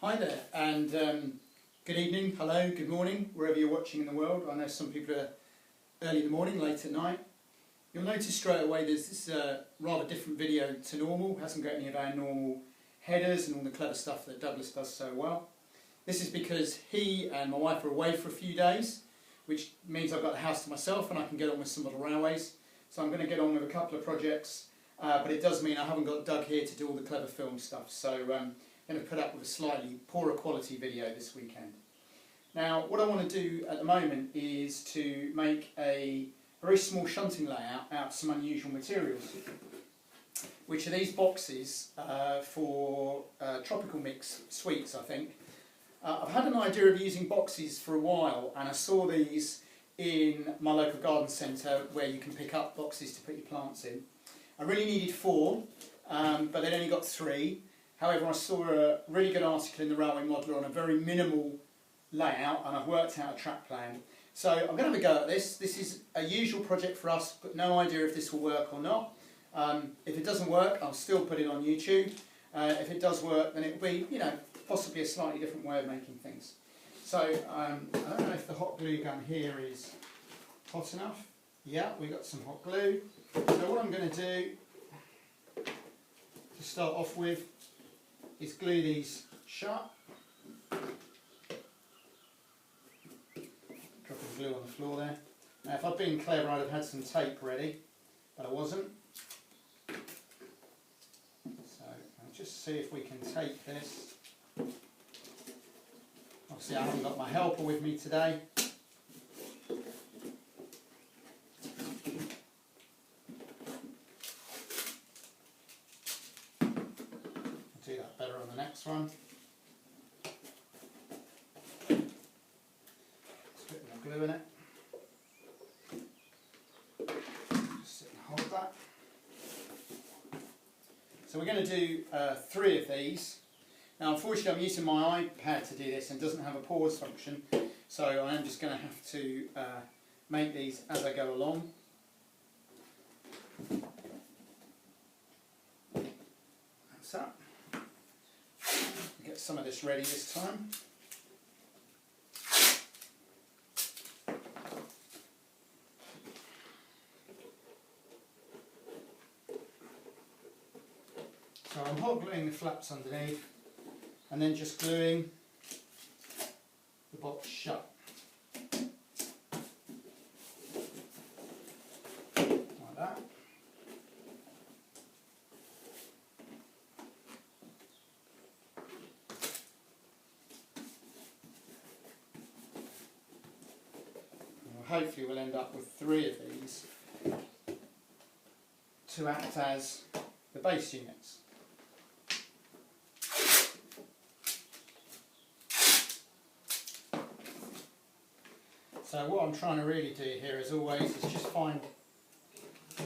Hi there, and good evening, hello, good morning, wherever you're watching in the world. I know some people are early in the morning, late at night. You'll notice straight away there's this rather different video to normal. Hasn't got any of our normal headers and all the clever stuff that Douglas does so well. This is because he and my wife are away for a few days, which means I've got the house to myself and I can get on with some model railways. So I'm going to get on with a couple of projects, but it does mean I haven't got Doug here to do all the clever film stuff. So I'm going to put up with a slightly poorer quality video this weekend. Now, what I want to do at the moment is to make a very small shunting layout out of some unusual materials, which are these boxes for tropical mix sweets, I think. I've had an idea of using boxes for a while, and I saw these in my local garden centre where you can pick up boxes to put your plants in. I really needed 4, but they'd only got 3. However, I saw a really good article in the Railway Modeller on a very minimal layout, and I've worked out a track plan. So I'm going to have a go at this. This is a usual project for us, but no idea if this will work or not. If it doesn't work, I'll still put it on YouTube. If it does work, then it'll be, possibly a slightly different way of making things. So I don't know if the hot glue gun here is hot enough. Yeah, we've got some hot glue. So what I'm going to do to start off with is glue these shut. Dropping glue on the floor there. Now if I'd been clever I'd have had some tape ready, but I wasn't. So I'll just see if we can tape this. Obviously I haven't got my helper with me today. I'll do that better on the next one. Just put more glue in it. Just sit and hold that. So we're going to do 3 of these. Now unfortunately I'm using my iPad to do this and it doesn't have a pause function, so I am just going to have to make these as I go along. That's that. Get some of this ready this time. So I'm hot gluing the flaps underneath and then just gluing the box shut. Like that. And hopefully we'll end up with 3 of these to act as the base units. So what I'm trying to really do here, as always, is just find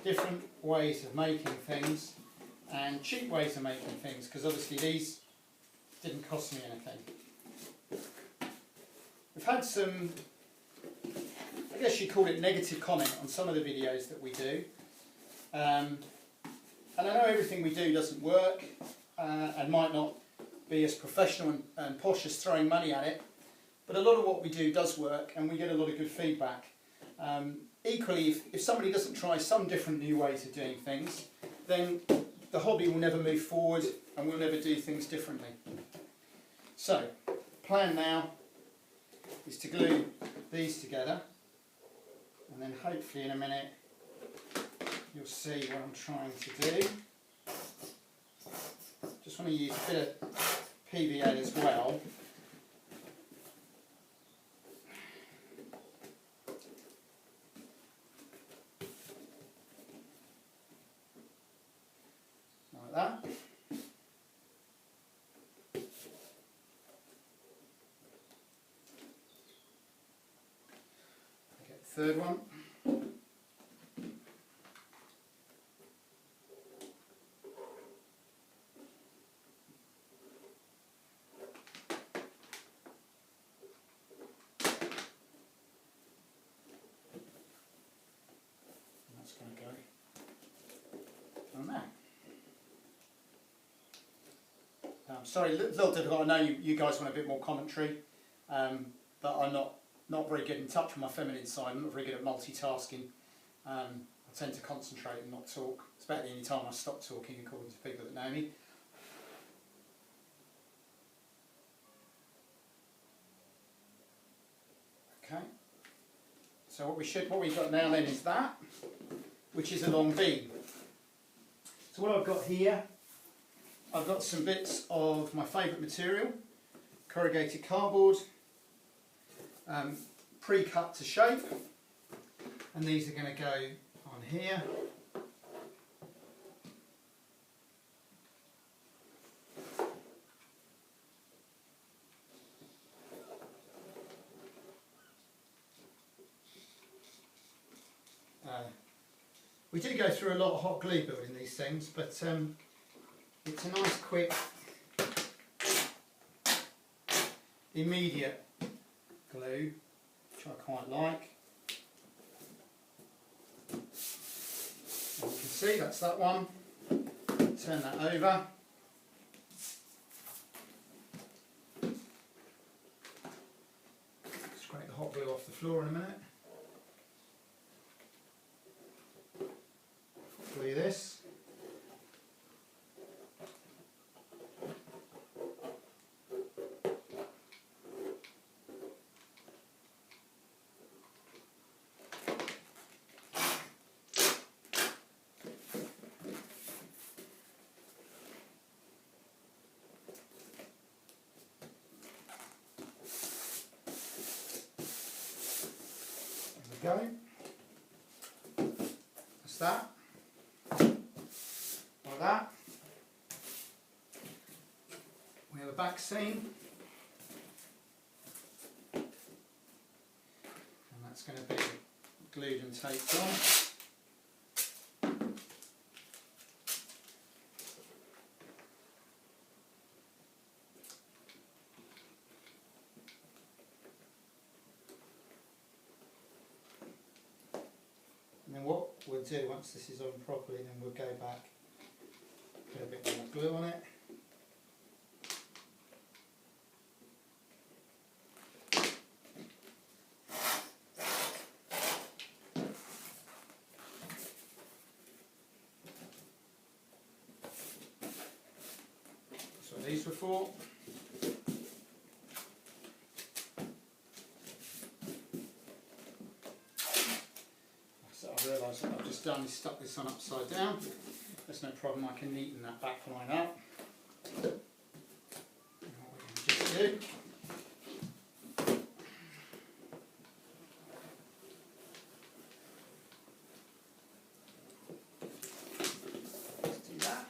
different ways of making things and cheap ways of making things, because obviously these didn't cost me anything. We've had some, I guess you call it negative comment on some of the videos that we do. And I know everything we do doesn't work and might not be as professional and posh as throwing money at it. But a lot of what we do does work and we get a lot of good feedback. Equally, if somebody doesn't try some different new ways of doing things, then the hobby will never move forward and we'll never do things differently. So, plan now is to glue these together, and then hopefully in a minute you'll see what I'm trying to do. Just want to use a bit of PVA as well. That. Okay, third one. And that's going to go on there. Sorry, a little difficult. I know you guys want a bit more commentary, but I'm not very good in touch with my feminine side. I'm not very good at multitasking. I tend to concentrate and not talk. It's about the only time I stop talking, according to people that know me. Okay. So what we've got now then is that, which is a long beam. So what I've got here, I've got some bits of my favourite material, corrugated cardboard, pre-cut to shape, and these are going to go on here. We do go through a lot of hot glue building these things, but it's a nice, quick, immediate glue, which I quite like. And you can see that's that one. Turn that over. Scrape the hot glue off the floor in a minute. Glue this. There we go. That's that. Like that. We have a back seam, and that's going to be glued and taped on. And then what we'll do once this is on properly, then we'll go back, put a bit more glue on it. That's what these were for. I've realised what I've just done is stuck this on upside down. There's no problem, I can neaten that back line up. And what we're going to just do, let's do that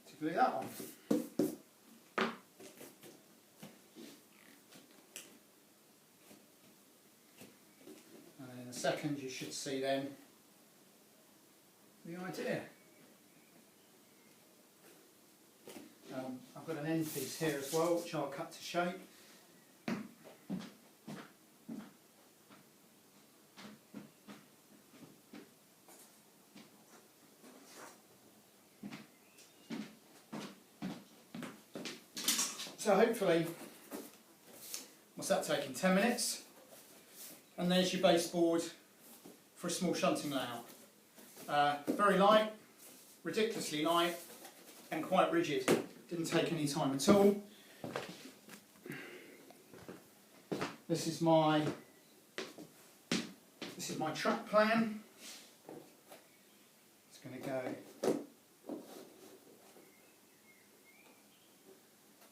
to glue that on. In a second you should see then the idea. I've got an end piece here as well, which I'll cut to shape. So hopefully, what's that taking, 10 minutes? And there's your baseboard for a small shunting layout. Very light, ridiculously light, and quite rigid. Didn't take any time at all. This is my track plan. It's going to go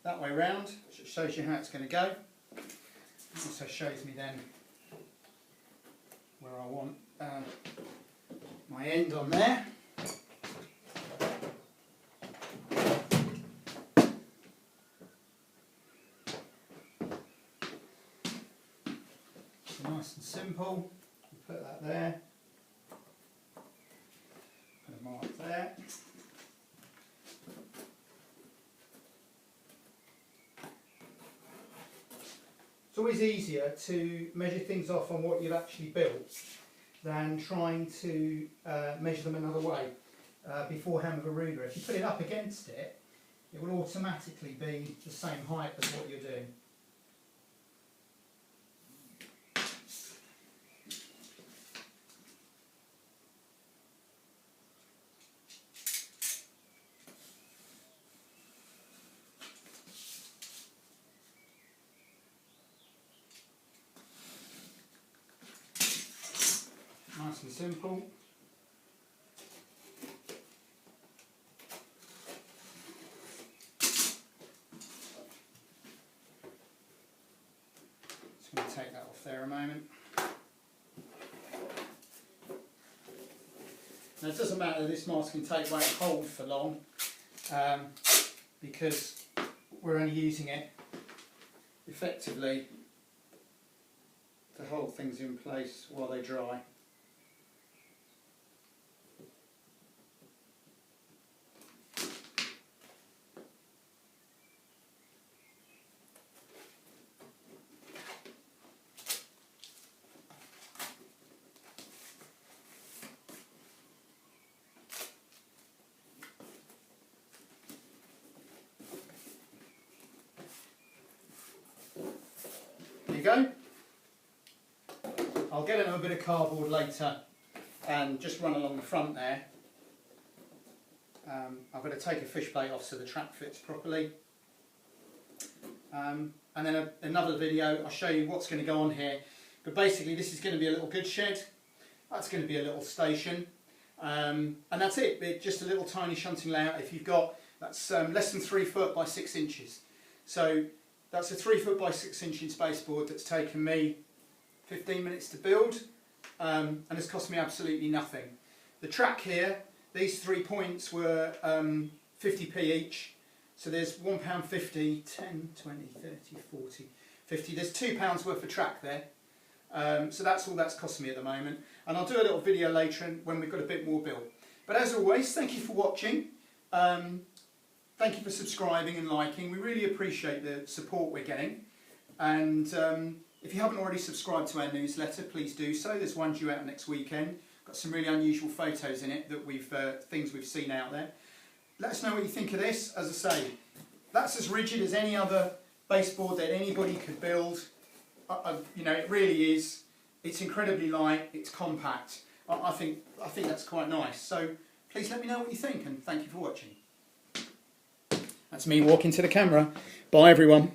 that way round, which shows you how it's going to go. It also shows me then where I want my end on there. So nice and simple. Put that there. Put a mark there. It's always easier to measure things off on what you've actually built than trying to measure them another way beforehand with a ruler. If you put it up against it, it will automatically be the same height as what you're doing. Nice and simple. Just going to take that off there a moment. Now it doesn't matter, this masking tape won't hold for long because we're only using it effectively to hold things in place while they dry. There you go. I'll get another bit of cardboard later and just run along the front there. I've got to take a fish plate off so the track fits properly. And then another video I'll show you what's going to go on here. But basically this is going to be a little goods shed. That's going to be a little station. And that's it. Just a little tiny shunting layout. If you've got, that's less than 3 foot by 6 inches. So that's a 3 foot by 6 inch baseboard that's taken me 15 minutes to build and has cost me absolutely nothing. The track here, these 3 points were 50p each, so there's £1.50, 10, 20, 30, 40, 50, there's £2 worth of track there, so that's all that's cost me at the moment, and I'll do a little video later when we've got a bit more built. But as always, thank you for watching. Thank you for subscribing and liking. We really appreciate the support we're getting. And if you haven't already subscribed to our newsletter, please do so. There's one due out next weekend. Got some really unusual photos in it that things we've seen out there. Let us know what you think of this. As I say, that's as rigid as any other baseboard that anybody could build. You know, it really is. It's incredibly light. It's compact. I think that's quite nice. So please let me know what you think, and thank you for watching. That's me walking to the camera. Bye everyone.